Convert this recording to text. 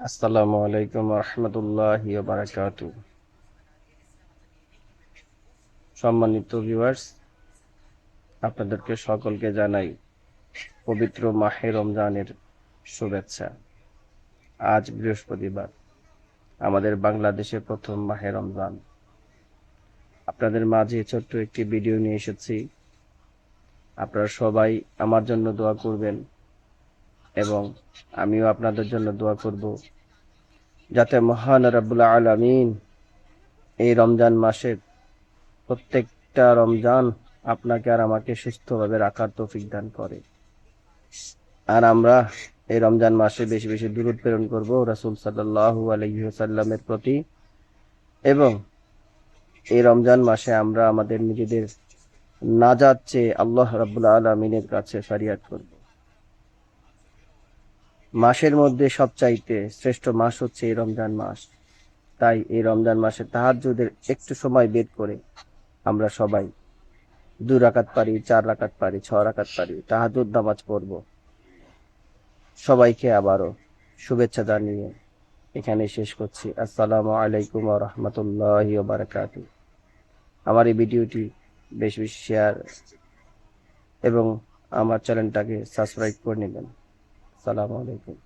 আসসালামু আলাইকুম রহমতুল্লাহি ওয়া বারাকাতুহু। সম্মানিত ভিউয়ার্স, আপনাদেরকে সকলকে জানাই পবিত্র মাহে রমজানের শুভেচ্ছা। আজ বৃহস্পতিবার, আমাদের বাংলাদেশে প্রথম মাহে রমজান। আপনাদের মাঝে ছোট্ট একটি ভিডিও নিয়ে এসেছি। আপনারা সবাই আমার জন্য দোয়া করবেন এবং আমিও আপনাদের জন্য দোয়া করব, যাতে মহান রাব্বুল আলামিন এই রমজান মাসের প্রত্যেকটা রমজান আপনাকে আর আমাকে সুস্থভাবে রাখার তৌফিক দান করে। আর আমরা এই রমজান মাসে বেশি বেশি দুরূদ প্রেরণ করব রাসূল সাল্লাল্লাহু আলাইহি ওয়াসাল্লামের প্রতি, এবং এই রমজান মাসে আমরা আমাদের নিজেদের নাজাত চেয়ে আল্লাহ রাব্বুল আলামিনের কাছে ফরিয়াদ করব। মাসের মধ্যে সবচাইতে শ্রেষ্ঠ মাস হচ্ছে এই রমজান মাস। তাই এই রমজান মাসে তাহাজ্জুদের একটু সময় বের করে আমরা সবাই 2 রাকাত পারি, 4 রাকাত পারি, 6 রাকাত পারি, তাহাজ্জুদ নামাজ পড়ব। সবাইকে আবারও শুভেচ্ছা জানিয়ে এখানে শেষ করছি। আসসালামু আলাইকুম ওয়া রাহমাতুল্লাহি ওয়া বারাকাতুহু। আমার এই ভিডিওটি বেশি বেশি শেয়ার এবং আমার চ্যানেলটাকে সাবস্ক্রাইব করে নেবেন। আসসালামু আলাইকুম।